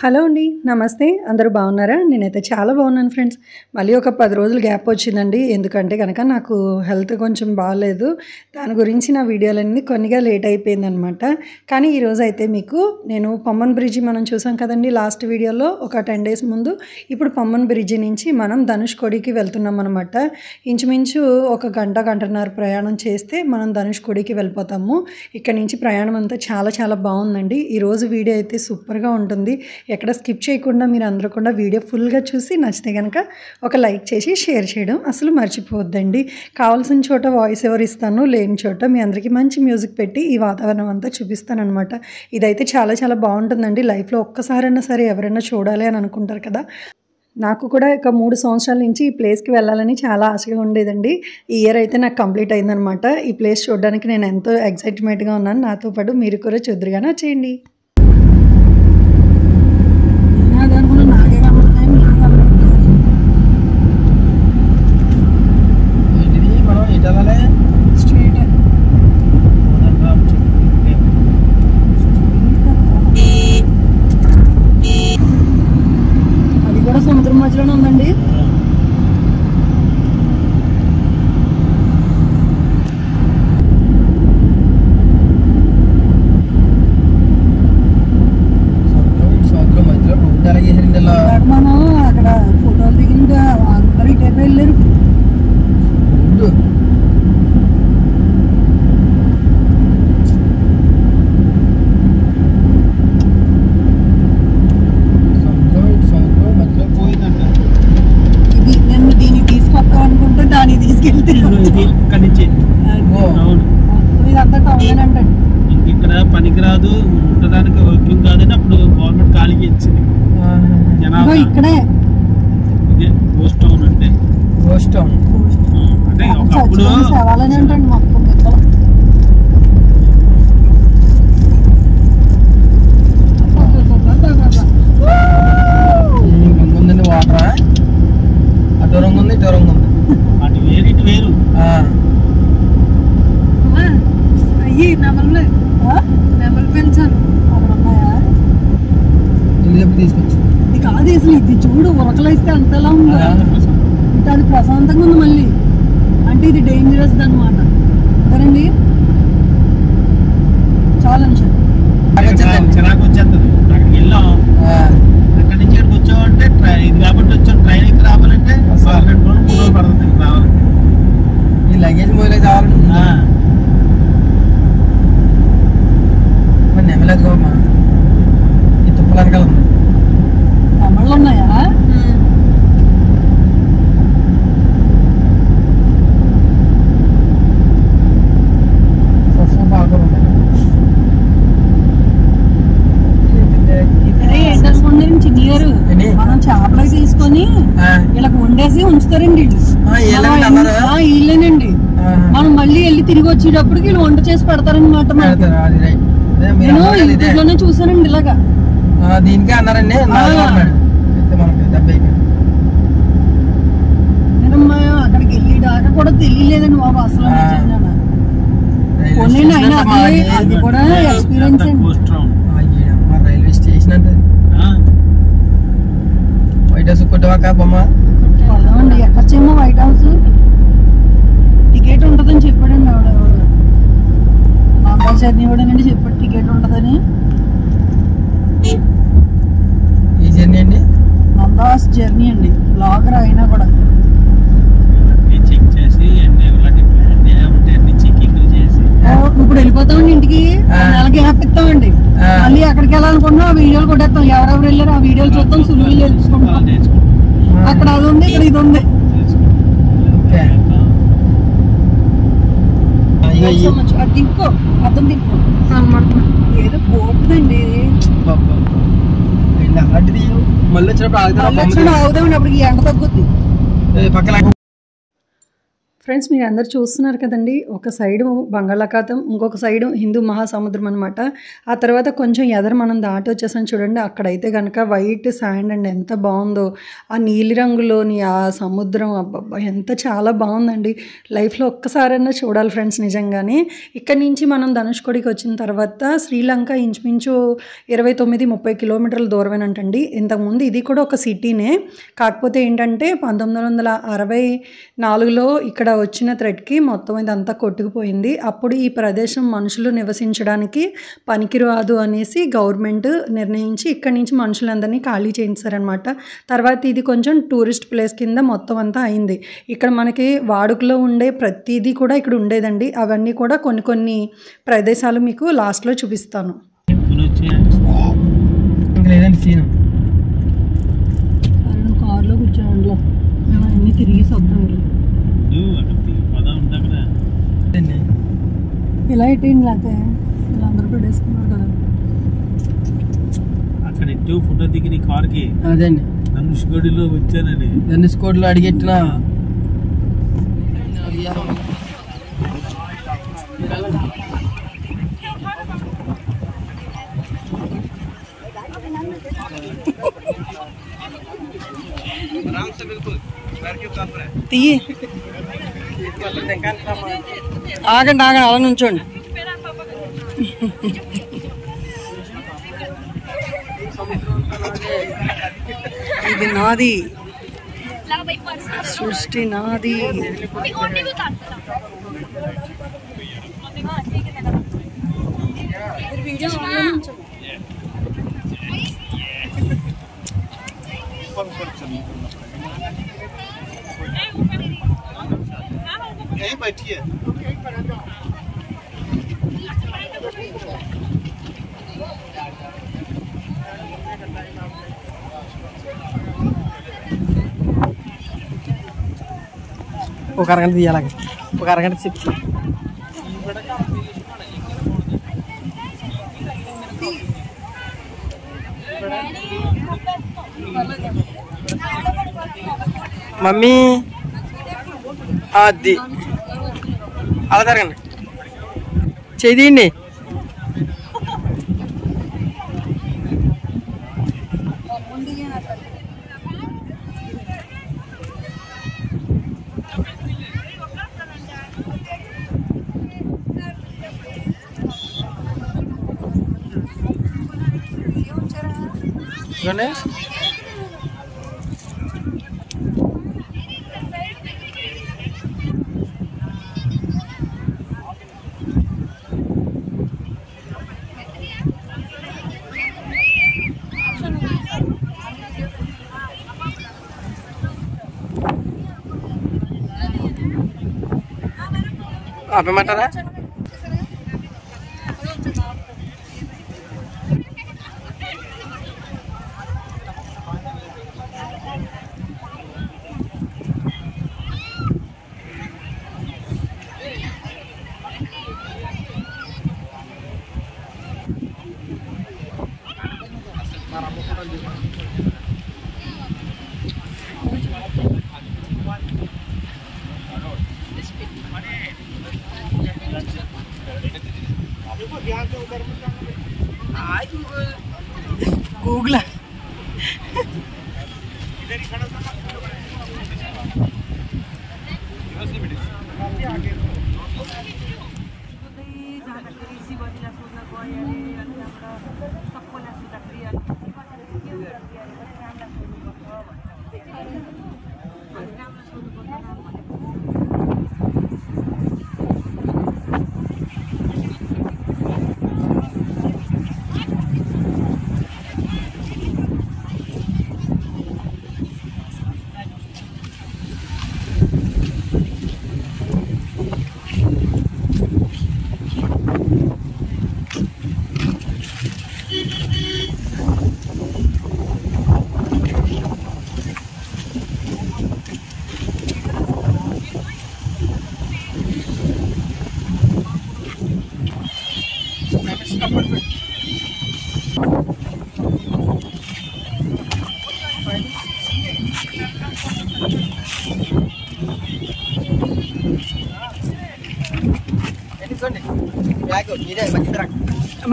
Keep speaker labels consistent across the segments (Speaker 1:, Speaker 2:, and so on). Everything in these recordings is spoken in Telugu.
Speaker 1: హలో అండి, నమస్తే. అందరూ బాగున్నారా? నేనైతే చాలా బాగున్నాను ఫ్రెండ్స్. మళ్ళీ ఒక 10 రోజులు గ్యాప్ వచ్చిందండి. ఎందుకంటే కనుక నాకు హెల్త్ కొంచెం బాగాలేదు. దాని గురించి నా వీడియోలన్నీ కొన్నిగా లేట్ అయిపోయిందనమాట. కానీ ఈరోజైతే మీకు నేను పమ్మన్ బ్రిడ్జి మనం చూసాం కదండి లాస్ట్ వీడియోలో ఒక 10 డేస్ ముందు. ఇప్పుడు పమ్మన్ బ్రిడ్జి నుంచి మనం ధనుష్కోడికి వెళ్తున్నాం అనమాట. ఇంచుమించు ఒక గంటన్నర ప్రయాణం చేస్తే మనం ధనుష్కోడికి వెళ్ళిపోతాము. ఇక్కడ నుంచి ప్రయాణం అంతా చాలా బాగుందండి. ఈరోజు వీడియో అయితే సూపర్గా ఉంటుంది. ఎక్కడ స్కిప్ చేయకుండా మీరు అందరూ కూడా వీడియో ఫుల్గా చూసి నచ్చితే కనుక ఒక లైక్ చేసి షేర్ చేయడం అసలు మర్చిపోవద్దండి. కావాల్సిన చోట వాయిస్ ఓవర్ ఇస్తాను, లేని చోట మీ అందరికీ మంచి మ్యూజిక్ పెట్టి ఈ వాతావరణం అంతా చూపిస్తానమాట. ఇదైతే చాలా బాగుంటుందండి. లైఫ్లో ఒక్కసారైనా సరే ఎవరైనా చూడాలి అని అనుకుంటారు కదా. నాకు కూడా ఒక 3 సంవత్సరాల నుంచి ఈ ప్లేస్కి వెళ్ళాలని చాలా ఆశగా ఉండేదండి. ఈ ఇయర్ అయితే నాకు కంప్లీట్ అయిందనమాట. ఈ ప్లేస్ చూడడానికి నేను ఎంతో ఎక్సైట్మెంట్గా ఉన్నాను. నాతో పాటు మీరు కూడా చూద్దరుగానే వచ్చేయండి. అది కూడా సముద్రం మధ్యలోనే ఉందండి. మనం అక్కడ ఫోటోలు దిగింది, అందరూ ఇటే వెళ్ళారు. దీన్ని తీసుకొస్తాం అనుకుంటే దాన్ని తీసుకెళ్తే ఇదంతా టౌన్ అంటే
Speaker 2: ఇక్కడ పనికిరాదు, ఉండడానికి వర్క్యం కాదని అప్పుడు గవర్నమెంట్ ఖాళీకి ఇచ్చింది.
Speaker 1: ఇక్కడే
Speaker 2: గోస్ట్ టౌన్ అంటే అంటే ఒకప్పుడు
Speaker 1: సవాలని అంటండి మొత్తం
Speaker 3: ఉందండి. వాటరా అటు రంగు ఉంది, ఇటు రంగు ఉంది.
Speaker 2: అటు వేరు ఇటు వేరు.
Speaker 1: అయ్యి నెమలు పెంచాను
Speaker 3: తీసుకొచ్చి
Speaker 1: ఇది కాదు అసలు. ఇది చూడు, ఉరకలేస్తే అంతలా ఉందా. ఇటు అది ప్రశాంతంగా ఉంది మళ్ళీ. అంటే ఇది డేంజరస్ అనమాట కదండి. చాలా
Speaker 2: చిరాకు వచ్చేస్తుంది. అక్కడికి వెళ్ళాం, అక్కడి నుంచి ఇక్కడికి వచ్చామంటే ఇది కాబట్టి వచ్చాం. ట్రైన్ ఎక్కి రావాలంటే 2 రోజులు 3 రోజులు పడుతుంది రావాలి.
Speaker 3: ఈ లగేజ్ మోయలే కావాలంటే మరి నెమలేదు కోమా ఈ తుప్పలు వెనకాల ఉంది.
Speaker 1: నెమళ్ళు ఉన్నాయా? చిన్నగారు మనం చేపలు తీసుకొని ఇలా వండేసి ఉంచుతారండి. వీళ్ళేనండి. మనం మళ్ళీ వెళ్ళి తిరిగి వచ్చేటప్పటికి వీళ్ళు వంట చేసి పెడతారనమాట. నేను ఇంట్లోనే చూసానండి ఇలాగా.
Speaker 3: దీనికే అన్నారండి.
Speaker 1: నేనమ్మా అక్కడికి వెళ్ళి దాకా కూడా తెలియలేదండి బాబు అసలు. అది కూడా ఎక్స్పీరియన్స్ అండి.
Speaker 3: రైల్వే స్టేషన్ అంటే వైట్ హౌస్ కొట్టవాక బొమ్మ
Speaker 1: వెళ్దామండి. ఎక్కచ్చేమో వైట్ హౌస్. టికెట్ ఉంటుందని చెప్పాడండి మా జర్నీ ఇవ్వడానండి. చెప్పాడు టికెట్ ఉంటుందని.
Speaker 3: ఈ జర్నీ అండి
Speaker 1: నందాస్ జర్నీ అండి. బ్లాగర్ అయినా కూడా
Speaker 2: చెక్ చేసి
Speaker 1: ఇప్పుడు వెళ్ళిపోతామండి ఇంటికి. నెలకి గ్యాప్ ఇస్తామండి. మళ్ళీ ఎక్కడికి వెళ్ళాలనుకున్నా ఆ వీడియోలు కొట్టేస్తాం. ఎవరెవరు వెళ్ళారు ఆ వీడియోలు చూస్తాం. సులువులు తెలుసుకుంటాం. అక్కడ అది ఉంది, ఇక్కడ ఇది ఉంది. తిప్పుకో, అర్థం తిప్పుకో ఏదో పోతుందండి.
Speaker 3: మళ్ళీ వచ్చినప్పుడు
Speaker 1: ఆగుదామండి. అప్పటికి ఎండ తగ్గుద్ది.
Speaker 3: పక్కన
Speaker 1: ఫ్రెండ్స్ మీరు అందరు చూస్తున్నారు కదండి, ఒక సైడు బంగాళాఖాతం, ఇంకొక సైడు హిందూ మహాసముద్రం అనమాట. ఆ తర్వాత కొంచెం ఎదర మనం దాటి వచ్చేసాం చూడండి, అక్కడైతే కనుక వైట్ శాండ్ అండి, ఎంత బాగుందో ఆ నీలి రంగులోని ఆ సముద్రం. అబ్బబ్బా ఎంత చాలా బాగుందండి. లైఫ్లో ఒక్కసారైనా చూడాలి ఫ్రెండ్స్ నిజంగానే. ఇక్కడ నుంచి మనం ధనుష్కోడికి వచ్చిన తర్వాత శ్రీలంక ఇంచుమించు 29-30 కిలోమీటర్ల దూరమేనంటండి. ఇంతకుముందు ఇది కూడా ఒక సిటీనే, కాకపోతే ఏంటంటే 1964లో ఇక్కడ వచ్చిన థ్రెడ్కి మొత్తం ఇదంతా కొట్టుకుపోయింది. అప్పుడు ఈ ప్రదేశం మనుషులు నివసించడానికి పనికిరాదు అనేసి గవర్నమెంట్ నిర్ణయించి ఇక్కడి నుంచి మనుషులందరినీ ఖాళీ చేయించారనమాట. తర్వాత ఇది కొంచెం టూరిస్ట్ ప్లేస్ కింద మొత్తం అంతా అయింది. ఇక్కడ మనకి వాడుకలో ఉండే ప్రతిదీ కూడా ఇక్కడ ఉండేదండి. అవన్నీ కూడా కొన్ని ప్రదేశాలు మీకు లాస్ట్లో చూపిస్తాను.
Speaker 3: లేదండి సీన్
Speaker 1: కార్లో కూర్చోండిలో అన్నీ తిరిగి వద్దాం. ఇలా ఎట్టేయండి, లేకపోతే వీళ్ళందరూ పెట్టేసుకున్నారు కదా.
Speaker 2: అక్కడ ఎటు ఫోటో దిగి కార్కి
Speaker 3: అదండి
Speaker 2: ధనుష్కోడిలో వచ్చానండి.
Speaker 3: ధనుష్కోడిలో అడిగెట్టిన తీయి. ఆగండి అలా నుంచోండి. ఇది నాది, సృష్టి నాది. ఒక అరగంట తీయాలి, ఒక అరగంట చెప్పి మమ్మీ అది అలా జరగండి, చేయండి. ఆపమంటారా? गूगल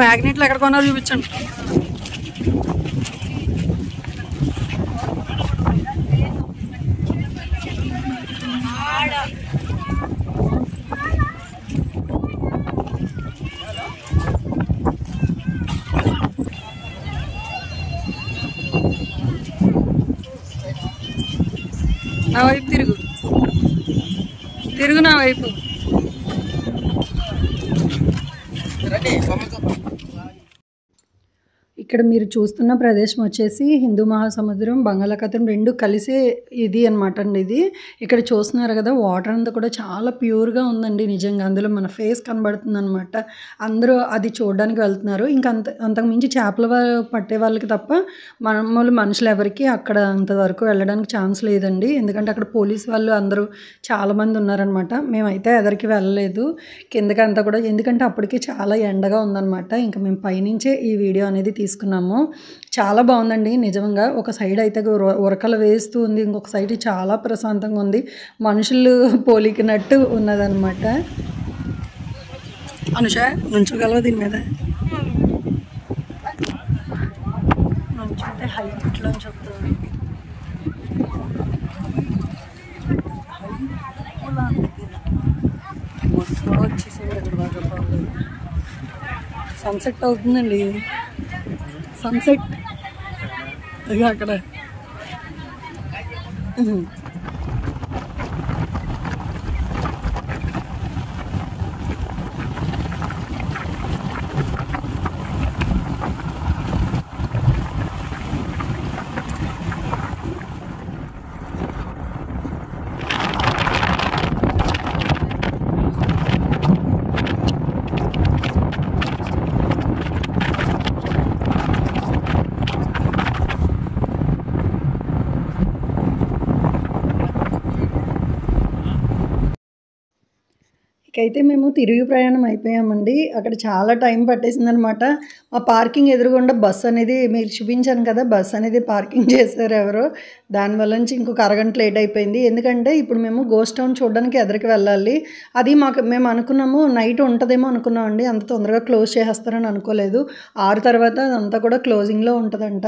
Speaker 1: మ్యాగ్నెట్లు ఎక్కడ కొన్నారో చూపించండి. నా వైపు తిరుగు, తిరుగు నా వైపు. ఇక్కడ మీరు చూస్తున్న ప్రదేశం వచ్చేసి హిందూ మహాసముద్రం, బంగాళాఖాతం రెండు కలిసే ఇది అనమాట అండి. ఇది ఇక్కడ చూస్తున్నారు కదా, వాటర్ అంతా కూడా చాలా ప్యూర్గా ఉందండి నిజంగా. అందులో మన ఫేస్ కనబడుతుంది అనమాట. అందరూ అది చూడడానికి వెళ్తున్నారు. ఇంకా అంతకుమించి చేపల పట్టే వాళ్ళకి తప్ప మామూలు మనుషులు ఎవరికి అక్కడ అంతవరకు వెళ్ళడానికి ఛాన్స్ లేదండి. ఎందుకంటే అక్కడ పోలీస్ వాళ్ళు అందరూ చాలామంది ఉన్నారనమాట. మేమైతే ఎదరికి వెళ్ళలేదు కిందకి అంతా కూడా, ఎందుకంటే అప్పటికి చాలా ఎండగా ఉందన్నమాట. ఇంకా మేము పైనుంచే ఈ వీడియో అనేది తీసుకున్నాము. చాలా బాగుందండి నిజంగా. ఒక సైడ్ అయితే ఉరకలు వేస్తూ ఉంది, ఇంకొక సైడ్ చాలా ప్రశాంతంగా ఉంది, మనుషులు పోలికినట్టు ఉన్నదన్నమాట. అనుష నుంచోగలవా దీని మీద? నుంచుంటే హైట్లో చెప్తుంది. వచ్చేసింది అక్కడ బాగా బాగుంది. సన్సెట్ అవుతుందండి, సన్సెట్ అది అక్కడ. ఇకైతే మేము తిరిగి ప్రయాణం అయిపోయామండి. అక్కడ చాలా టైం పట్టేసిందనమాట. మా పార్కింగ్ ఎదురుగుండా బస్సు అనేది మీరు చూపించాను కదా, బస్సు అనేది పార్కింగ్ చేశారు ఎవరో. దానివల్ల నుంచి ఇంకొక అరగంట లేట్ అయిపోయింది. ఎందుకంటే ఇప్పుడు మేము గోస్ట్ టౌన్ చూడడానికి ఎదరికి వెళ్ళాలి. అది మేము అనుకున్నాము నైట్ ఉంటుందేమో అనుకున్నామండి. అంత తొందరగా క్లోజ్ చేసేస్తారని అనుకోలేదు. 6 తర్వాత అదంతా కూడా క్లోజింగ్లో ఉంటుందంట.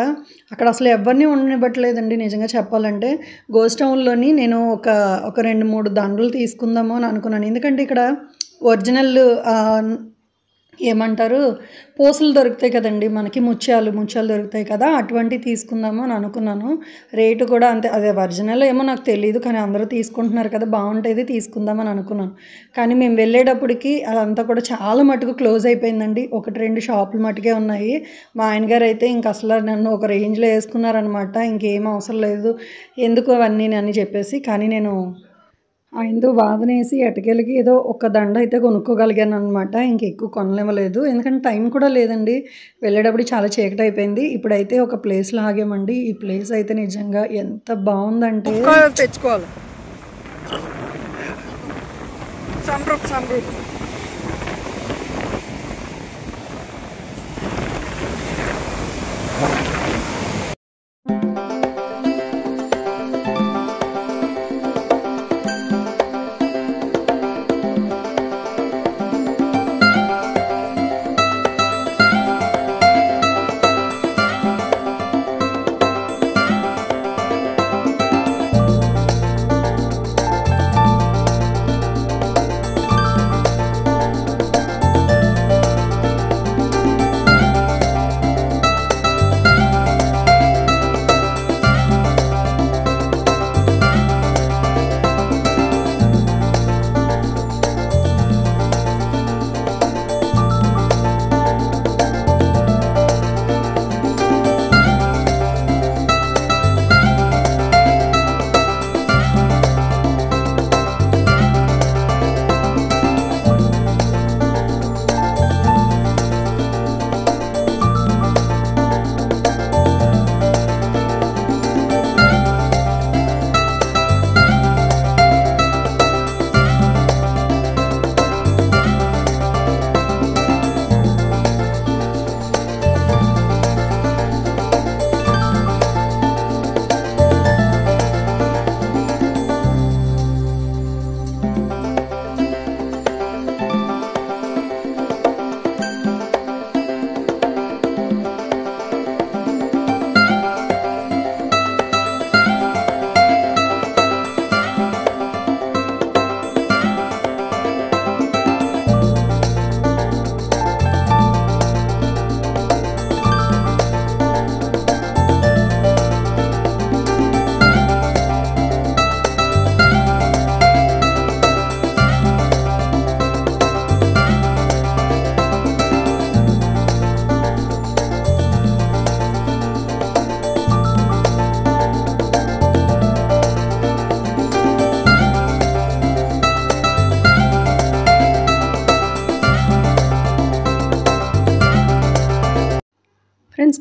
Speaker 1: అక్కడ అసలు ఎవరిని ఉండనివ్వట్లేదండి నిజంగా చెప్పాలంటే. గోస్ట్ టౌన్లోని నేను ఒక 2-3 దండలు తీసుకుందాము అని అనుకున్నాను. ఎందుకంటే ఇక్కడ ఒరిజినల్ ఏమంటారు పూసలు దొరుకుతాయి కదండి మనకి, ముత్యాలు దొరుకుతాయి కదా, అటువంటివి తీసుకుందాము అని అనుకున్నాను. రేటు కూడా అంతే, అదే ఒరిజినల్ ఏమో నాకు తెలియదు, కానీ అందరూ తీసుకుంటున్నారు కదా, బాగుంటుంది తీసుకుందామని అనుకున్నాను. కానీ మేము వెళ్ళేటప్పటికి అదంతా కూడా చాలా మటుకు క్లోజ్ అయిపోయిందండి. 1-2 షాపులు మటుకే ఉన్నాయి. మా ఆయనగారు అయితే ఇంక అసలు నన్ను ఒక రేంజ్లో వేసుకున్నారనమాట. ఇంకేం అవసరం లేదు ఎందుకు అవన్నీ అని చెప్పేసి. కానీ నేను ఆయనతో వాదనేసి ఎటకెళ్ళకి ఏదో ఒక దండ అయితే కొనుక్కోగలిగాను అనమాట. ఇంకెక్కువ కొనలేమలేదు, ఎందుకంటే టైం కూడా లేదండి. వెళ్ళేటప్పుడు చాలా చీకటి అయిపోయింది. ఇప్పుడైతే ఒక ప్లేస్లో ఆగామండి. ఈ ప్లేస్ అయితే నిజంగా ఎంత బాగుందంటే తెచ్చుకోవాలి.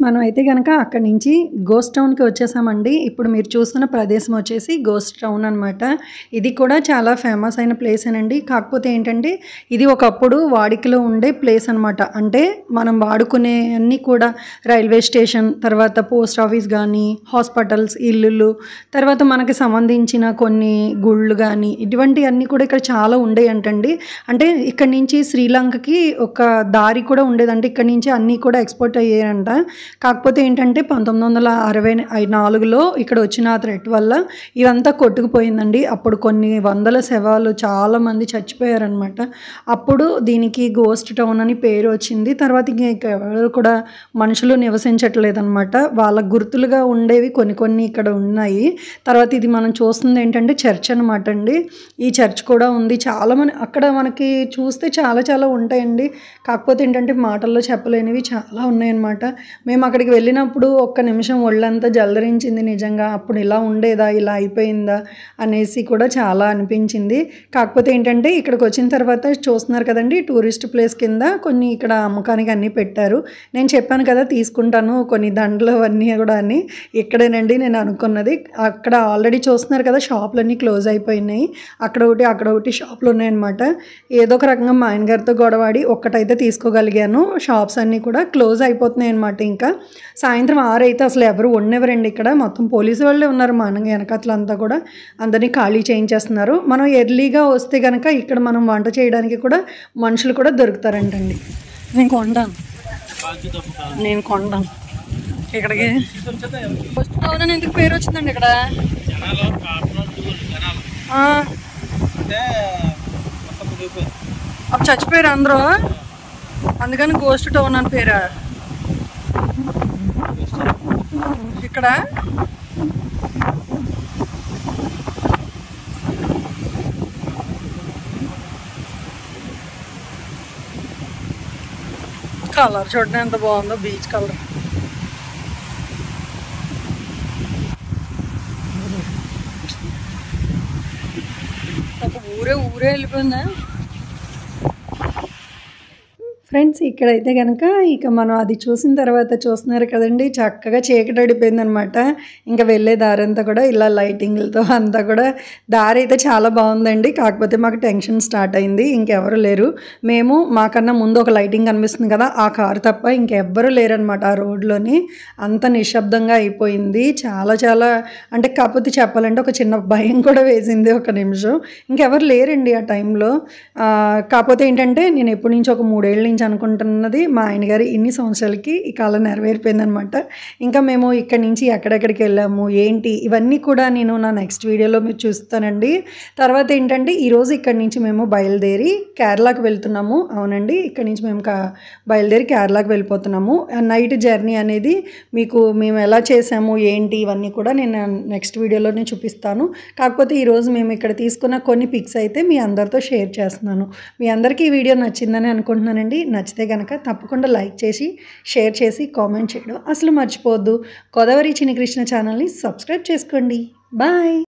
Speaker 1: మనం అయితే కనుక అక్కడి నుంచి గోస్ట్ టౌన్కి వచ్చేసామండి. ఇప్పుడు మీరు చూస్తున్న ప్రదేశం వచ్చేసి గోస్ట్ టౌన్ అనమాట. ఇది కూడా చాలా ఫేమస్ అయిన ప్లేసేనండి. కాకపోతే ఏంటంటే ఇది ఒకప్పుడు వాడికలో ఉండే ప్లేస్ అనమాట. అంటే మనం వాడుకునే అన్నీ కూడా రైల్వే స్టేషన్, తర్వాత పోస్ట్ ఆఫీస్ కానీ, హాస్పిటల్స్, ఇల్లులు, తర్వాత మనకి సంబంధించిన కొన్ని గుళ్ళు కానీ ఇటువంటివన్నీ కూడా ఇక్కడ చాలా ఉండేయంటండి. అంటే ఇక్కడ నుంచి శ్రీలంకకి ఒక దారి కూడా ఉండేదంటే ఇక్కడ నుంచి అన్నీ కూడా ఎక్స్పోర్ట్ అయ్యాయంట. కాకపోతే ఏంటంటే 1964లో ఇక్కడ వచ్చిన ఆ థ్రెట్ వల్ల ఇదంతా కొట్టుకుపోయిందండి. అప్పుడు కొన్ని వందల శవాలు చాలామంది చచ్చిపోయారనమాట. అప్పుడు దీనికి గోస్ట్ టౌన్ అని పేరు వచ్చింది. తర్వాత ఇంక ఎవరు కూడా మనుషులు నివసించట్లేదనమాట. వాళ్ళ గుర్తులుగా ఉండేవి కొన్ని ఇక్కడ ఉన్నాయి. తర్వాత ఇది మనం చూస్తుంది ఏంటంటే చర్చ్ అనమాట అండి. ఈ చర్చ్ కూడా ఉంది. చాలామంది అక్కడ మనకి చూస్తే చాలా ఉంటాయండి. కాకపోతే ఏంటంటే మాటల్లో చెప్పలేనివి చాలా ఉన్నాయన్నమాట. మేము అక్కడికి వెళ్ళినప్పుడు ఒక్క నిమిషం ఒళ్ళంతా జలధరించింది నిజంగా. అప్పుడు ఇలా ఉండేదా, ఇలా అయిపోయిందా అనేసి కూడా చాలా అనిపించింది. కాకపోతే ఏంటంటే ఇక్కడికి వచ్చిన తర్వాత చూస్తున్నారు కదండి, టూరిస్ట్ ప్లేస్ కింద కొన్ని ఇక్కడ అమ్మకానికి అన్నీ పెట్టారు. నేను చెప్పాను కదా తీసుకుంటాను కొన్ని దండలు అవన్నీ కూడా అని. ఇక్కడేనండి నేను అనుకున్నది. అక్కడ ఆల్రెడీ చూస్తున్నారు కదా షాపులన్నీ క్లోజ్ అయిపోయినాయి. అక్కడ ఒకటి షాపులు ఉన్నాయన్నమాట. ఏదో ఒక రకంగా మా ఆయన గారితో గొడవాడి ఒక్కటైతే తీసుకోగలిగాను. షాప్స్ అన్నీ కూడా క్లోజ్ అయిపోతున్నాయి అనమాట. ఇంకా సాయంత్రం 6 అయితే అసలు ఎవరు ఉండేవారండి ఇక్కడ. మొత్తం పోలీసు వాళ్ళే ఉన్నారు. మన వెనకట్లంతా కూడా అందరినీ ఖాళీ చేయించేస్తున్నారు. మనం ఎర్లీగా వస్తే కనుక ఇక్కడ మనం వంట చేయడానికి కూడా మనుషులు కూడా దొరుకుతారంటండి. నేను కొంటాను ఇక్కడికి. ఫస్ట్ టౌన్ ఎందుకు పేరు వచ్చిందండి ఇక్కడ? అప్పుడు చచ్చిపోయారు అందరూ, అందుకని గోస్ట్ టౌన్ అని పేరా ఇక్కడ? కలర్ చూడండి ఎంత బాగుందో, బీచ్ కలర్. ఒక ఊరే వెళ్ళిపోయిందా ఫ్రెండ్స్? ఇక్కడైతే కనుక ఇక మనం అది చూసిన తర్వాత చూస్తున్నారు కదండి, చక్కగా చీకటి అడిపోయిందనమాట. ఇంకా వెళ్ళే దారి అంతా కూడా ఇలా లైటింగ్లతో అంతా కూడా దారి అయితే చాలా బాగుందండి. కాకపోతే మాకు టెన్షన్ స్టార్ట్ అయింది. ఇంకెవరు లేరు. మేము మాకన్నా ముందు ఒక లైటింగ్ కనిపిస్తుంది కదా, ఆ కారు తప్ప ఇంకెవ్వరూ లేరనమాట ఆ రోడ్లోని. అంత నిశ్శబ్దంగా అయిపోయింది. చాలా అంటే కాకపోతే చెప్పాలంటే ఒక చిన్న భయం కూడా వేసింది ఒక నిమిషం. ఇంకెవరు లేరండి ఆ టైంలో. కాకపోతే ఏంటంటే నేను ఎప్పటి నుంచి ఒక 3 ఏళ్ళ నుంచి అనుకుంటున్నది మా ఆయన గారు ఇన్ని సంవత్సరాలకి ఈ కాలం నెరవేరిపోయిందనమాట. ఇంకా మేము ఇక్కడి నుంచి ఎక్కడెక్కడికి వెళ్ళాము ఏంటి ఇవన్నీ కూడా నేను నా నెక్స్ట్ వీడియోలో మీరు చూస్తానండి. తర్వాత ఏంటంటే ఈరోజు ఇక్కడి నుంచి మేము బయలుదేరి కేరళకు వెళ్తున్నాము. అవునండి, ఇక్కడి నుంచి మేము బయలుదేరి కేరళకు వెళ్ళిపోతున్నాము. నైట్ జర్నీ అనేది మీకు మేము ఎలా చేసాము ఏంటి ఇవన్నీ కూడా నేను నెక్స్ట్ వీడియోలోనే చూపిస్తాను. కాకపోతే ఈరోజు మేము ఇక్కడ తీసుకున్న కొన్ని పిక్స్ అయితే మీ అందరితో షేర్ చేస్తున్నాను. మీ అందరికీ ఈ వీడియో నచ్చిందని అనుకుంటున్నానండి. నచ్చితే కనుక తప్పకుండా లైక్ చేసి, షేర్ చేసి, కామెంట్ చేయడం అసలు మర్చిపోవద్దు. గోదావరి చిన్ని కృష్ణ ఛానల్ని సబ్స్క్రైబ్ చేసుకోండి. బాయ్.